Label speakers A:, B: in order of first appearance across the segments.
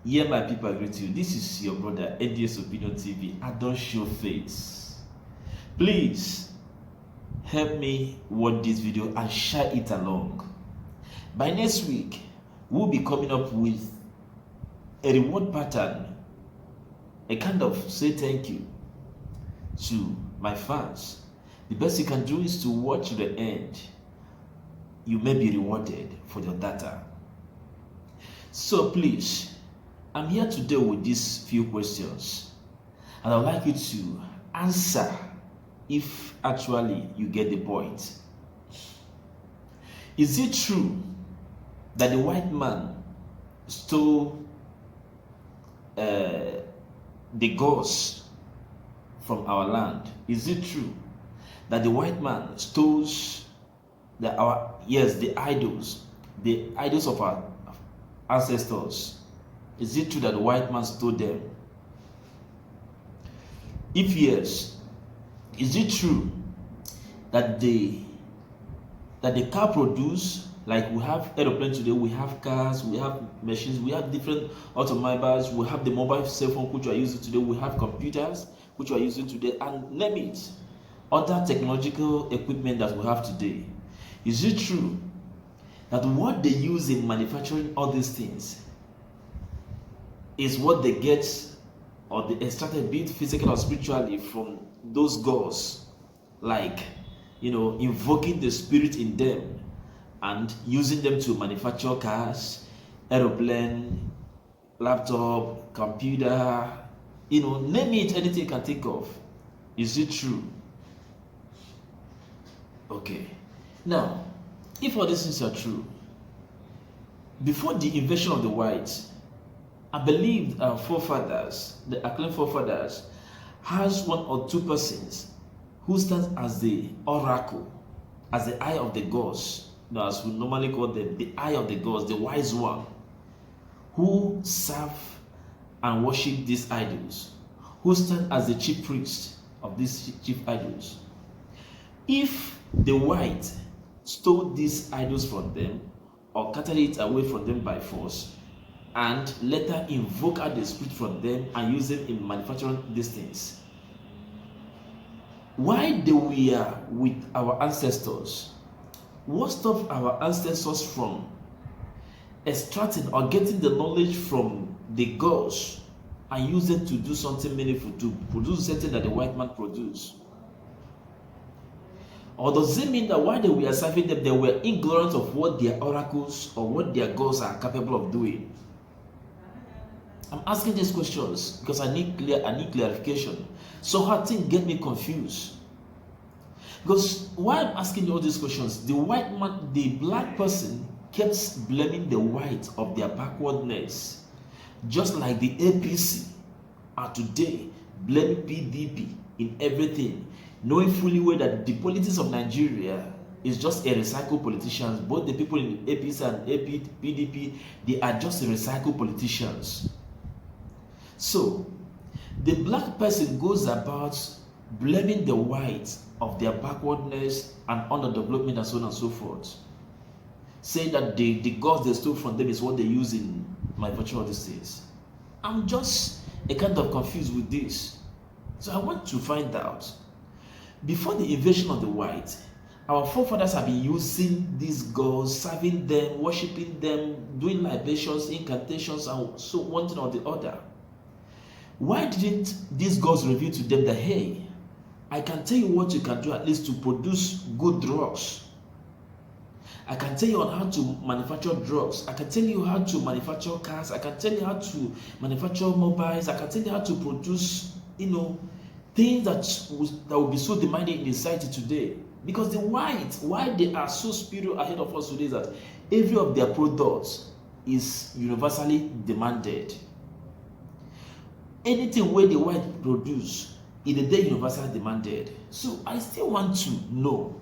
A: Yeah, my people, I greet you. This is your brother, ADS Opinion TV. I don't show face. Please help me watch this video and share it along. By next week, we'll be coming up with a reward pattern, a kind of say thank you to my fans. The best you can do is to watch to the end. You may be rewarded for your data. So please, I'm here today with these few questions, and I'd like you to answer if actually you get the point. Is it true that the white man stole the gods from our land? Is it true that the white man stole the idols of our ancestors? Is it true that the white man stole them? If yes, is it true that the car produce, like we have aeroplanes today, we have cars, we have machines, we have different automobiles, we have the mobile cell phone which we are using today, we have computers which we are using today, and name it, other technological equipment that we have today. Is it true that what they use in manufacturing all these things is what they get or they extracted, be it physical or spiritually, from those gods, like invoking the spirit in them and using them to manufacture cars, aeroplane, laptop, computer, name it, anything you can think of? Is it true? Okay, now if all these things are true, before the invasion of the whites, I believe our forefathers, the acclaimed forefathers, has one or two persons who stands as the oracle, as the eye of the gods, as we normally call them, the eye of the gods, the wise one, who serve and worship these idols, who stand as the chief priest of these chief idols. If the white stole these idols from them or carried it away from them by force, and later invoke out the spirit from them and use them in manufacturing these things, why they were with our ancestors, what stopped our ancestors from extracting or getting the knowledge from the gods and use it to do something meaningful, to produce something that the white man produced? Or does it mean that while they were serving them, they were ignorant of what their oracles or what their gods are capable of doing? I'm asking these questions because I need clarification. So how things get me confused. Because while I'm asking all these questions, the white man, the black person, kept blaming the white of their backwardness, just like the APC are today blaming PDP in everything, knowing fully well that the politics of Nigeria is just a recycled politicians. Both the people in APC and PDP, they are just recycled politicians. So the black person goes about blaming the white of their backwardness and underdevelopment and so on and so forth, saying that the gods they stole from them is what they use in manufacturing of these things. I'm just a kind of confused with this. So I want to find out, before the invasion of the white, our forefathers have been using these gods, serving them, worshiping them, doing libations, incantations, and so one thing or the other. Why didn't these gods reveal to them that, hey, I can tell you what you can do at least to produce good drugs. I can tell you on how to manufacture drugs. I can tell you how to manufacture cars. I can tell you how to manufacture mobiles. I can tell you how to produce, things that will be so demanding in society today. Because the white, why they are so spiritual ahead of us today, is that every of their products is universally demanded. Anything where the white produce in the day universally demanded. So I still want to know,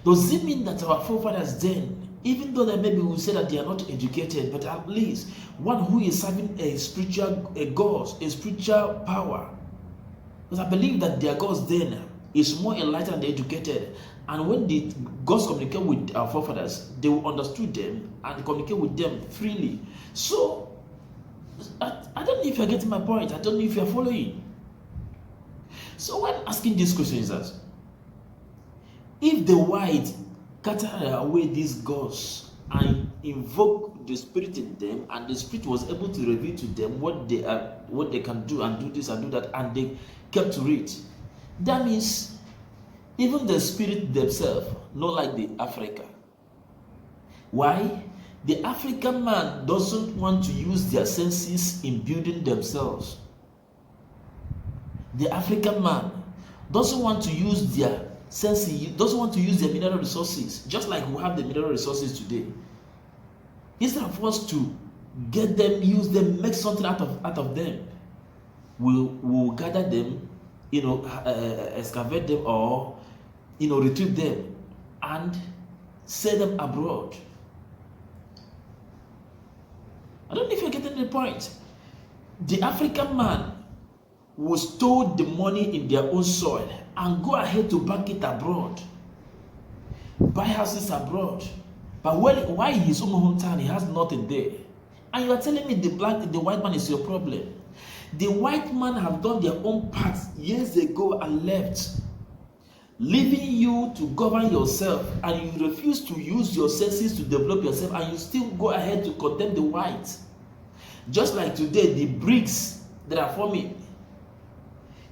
A: does it mean that our forefathers then, even though that maybe we say that they are not educated, but at least one who is serving a god, a spiritual power, because I believe that their gods then is more enlightened and educated, and when the gods communicate with our forefathers, they will understand them and communicate with them freely. So know if you're getting my point. I don't know if you're following. So when asking this question is that, if the white cut away these gods and invoke the spirit in them, and the spirit was able to reveal to them what they can do, and do this and do that, and they kept to it, that means even the spirit themselves not like the Africa. Why? The African man doesn't want to use their senses in building themselves. The African man doesn't want to use their senses, doesn't want to use their mineral resources, just like we have the mineral resources today. Instead of us to get them, use them, make something out of them, we'll gather them, excavate them, or retrieve them and sell them abroad. I don't know if you're getting the point. The African man will store the money in their own soil and go ahead to bank it abroad, buy houses abroad. But why in his own hometown he has nothing there? And you are telling me the white man is your problem? The white man have done their own part years ago and left, leaving you to govern yourself, and you refuse to use your senses to develop yourself, and you still go ahead to condemn the white. Just like today, the BRICS that are forming,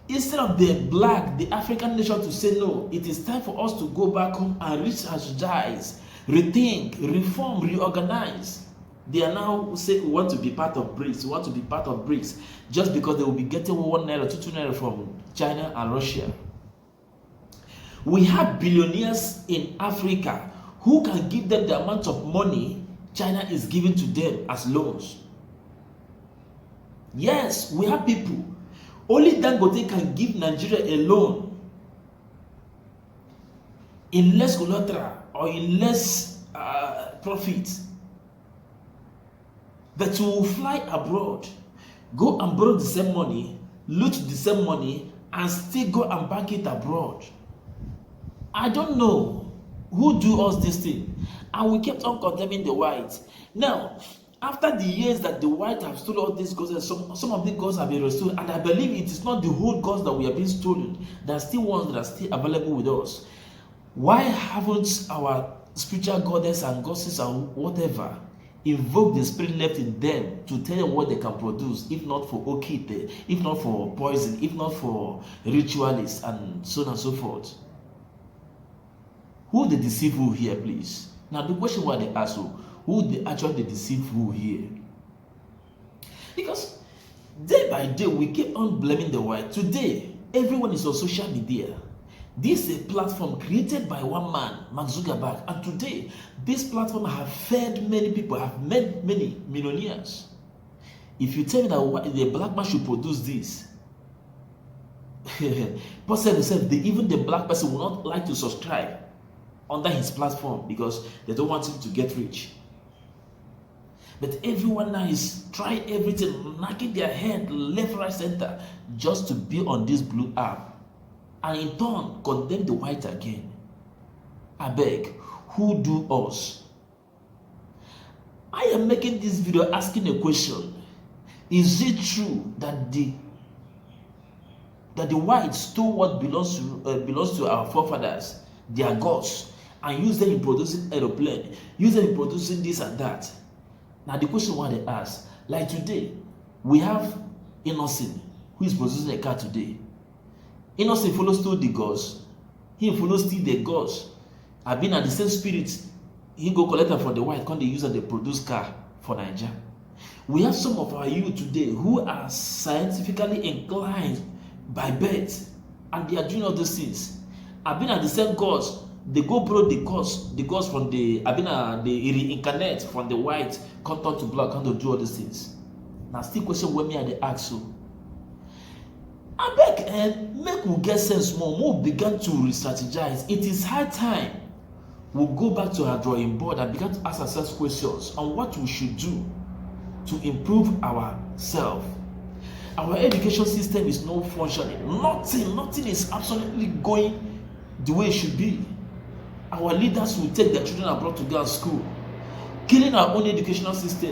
A: instead of the African nation to say no, it is time for us to go back home and re-strategize, rethink, reform, reorganize. They are now saying we want to be part of BRICS, we want to be part of BRICS, just because they will be getting 1 naira, 2 naira from China and Russia. We have billionaires in Africa who can give them the amount of money China is giving to them as loans. Yes, we have people. Only Dangote can give Nigeria a loan in less collateral or in less profit. But you will fly abroad, go and borrow the same money, loot the same money, and still go and bank it abroad. I don't know who do us this thing, and we kept on condemning the whites. Now, after the years that the white have stolen all these gods, some of the gods have been restored, and I believe it is not the whole gods that we have been stolen. There are still ones that are still available with us. Why haven't our spiritual goddess and goddesses and whatever invoke the spirit left in them to tell them what they can produce, if not for okite, if not for poison, if not for ritualists, and so on and so forth? Who they deceive who here, please? Now the question why they ask who they actually deceive who here? Because day by day we keep on blaming the white. Today, everyone is on social media. This is a platform created by one man, Mark Zuckerberg, and today this platform have fed many people, have made many millionaires. If you tell me that the black man should produce this, Paul said himself, even the black person will not like to subscribe under his platform because they don't want him to get rich. But everyone now is trying everything, knocking their head left, right, center, just to be on this blue app, and in turn condemn the white again. I beg, who do us? I am making this video asking a question. Is it true that the whites stole what belongs to our forefathers, their gods, and use them in producing aeroplane, use them in producing this and that? Now the question why they ask, like today, we have Innocent, who is producing a car today. Innocent follows to the gods. He follows still the gods. I've been at the same spirit. He go collect them from the white, come they use and they produce car for Nigeria. We have some of our youth today who are scientifically inclined by birth, and they are doing all those things. I've been at the same gods. They go borrow the gods from they reincarnate from the white, come turn to black, come to do all these things. Now still question when me and they ask you. I beg and make we get sense more. More begin to re-strategize. It is high time we'll go back to our drawing board and begin to ask ourselves questions on what we should do to improve ourselves. Our education system is not functioning. Nothing is absolutely going the way it should be. Our leaders will take their children abroad to go to school, killing our own educational system.